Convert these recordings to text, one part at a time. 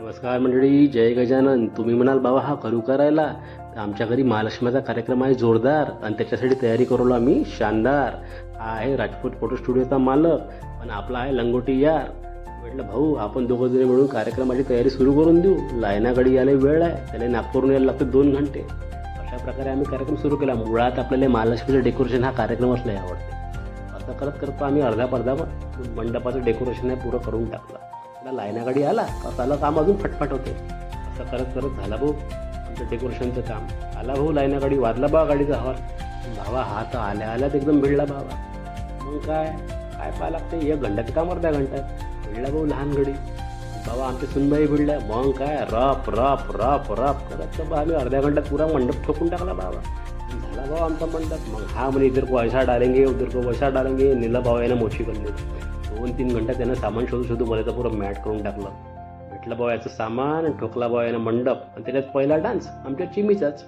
नमस्कार मंडळी, जय गजानन. तुम्ही म्हणाल बाबा हा करू करायला, तर आमच्या घरी महालक्ष्मीचा कार्यक्रम आहे जोरदार आणि त्याच्यासाठी तयारी करू आम्ही शानदार. हा आहे राजपूत फोटो स्टुडिओचा मालक, पण आपला आहे लंगोटी यार. म्हटलं भाऊ आपण दोघं जणी मिळून कार्यक्रमाची तयारी सुरू करून देऊ. लायनाकडे यायला वेळ आहे, त्याला नागपूरहून यायला लागतं 2 घंटे. अशा प्रकारे आम्ही कार्यक्रम सुरू केला. मुळात आपल्याला महालक्ष्मीचं डेकोरेशन हा कार्यक्रमच लय आवडते. असं करत करत आम्ही अर्धा मंडपाचं डेकोरेशन आहे पुरं करून टाकलं. लायना गाडी आला का त्याला काम अजून फटफट होते. असं करत करत झाला भाऊ आमचं डेकोरेशनचं काम. आला भाऊ लायना गाडी, वाजला बा गाडीचा हॉर्न. भावा हा तर आल्या आल्याच एकदम भिडला बाबा. मग काय पाहा लागते, 1 घंट्यात काम अर्ध्या घंट्यात भिडला भाऊ लहान गडी. बाबा आमच्या सुनबाई भिडल्या. मग काय रप रप रप रप करत बा आम्ही अर्ध्या घंट्यात पुरा मंडप ठोकून टाकला बाबा. झाला भाऊ आमचा मंडप. मग हा म्हणे इधर को ऐसा डालेंगे उधर को वैसा डालेंगे. नीला भाऊ यानं मोठी करली. 2-3 घंट्यात त्यानं सामान शोधू मला तर पुरं मॅट करून टाकलं. भेटलं बाबा याचं सामान आणि ठोकला बाबा यानं मंडप. आणि त्याच्यात पहिला डान्स आमच्या चिमीचाच.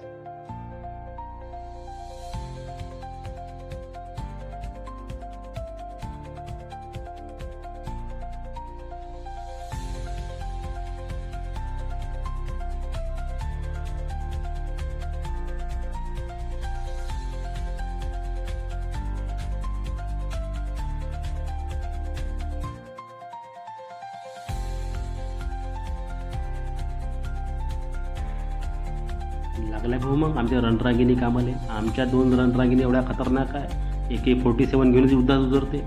लागलाय भाऊ मग आमच्या रणरागिणी कामाले. आमच्या 2 रणरागिणी एवढ्या खतरनाक आहे. AK-47 घेऊन युद्धात उतरते.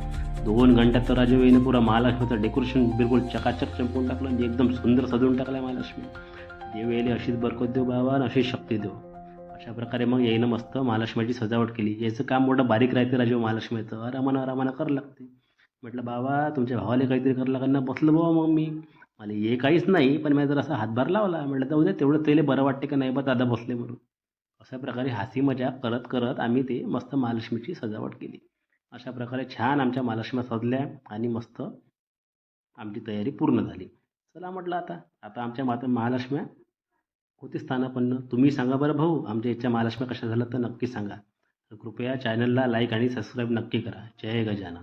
2 घंट्यात तर राजू येईनं पुरा महालक्ष्मीचं डेकोरेशन बिलकुल चकाचक चमकून टाकलं आणि एकदम सुंदर सजवून टाकलं महालक्ष्मी. देव येईल अशीच बरकत देऊ बाबा आणि अशीच शक्ती देऊ. अशा प्रकारे मग येईनं मस्त महालक्ष्मीची सजावट केली. याचं काम मोठं बारीक राहते राजू महालक्ष्मीचं. आरामानं करावं लागते. म्हटलं बाबा तुमच्या भावाला काहीतरी करायला लागणार. बसलं बाबा मग मी. मला हे काहीच नाही, पण मी जर असा हातभार लावला. म्हटलं तर उद्या तेवढं त्याला बरं वाटते का नाही बा दादा बसले म्हणून. अशा प्रकारे हसी मजाक करत करत आम्ही ते मस्त महालक्ष्मीची सजावट केली. अशा प्रकारे छान आमच्या महालक्ष्म्या सजल्या आणि मस्त आमची तयारी पूर्ण झाली. चला म्हटलं आता आमच्या महालक्ष्म्या होती स्थानापन्न. तुम्ही सांगा बरं भाऊ आमच्या इथच्या महालक्ष्म्या कशा झाल्या तर नक्की सांगा. तर कृपया चॅनलला लाईक आणि सबस्क्राईब नक्की करा. जय गजानन.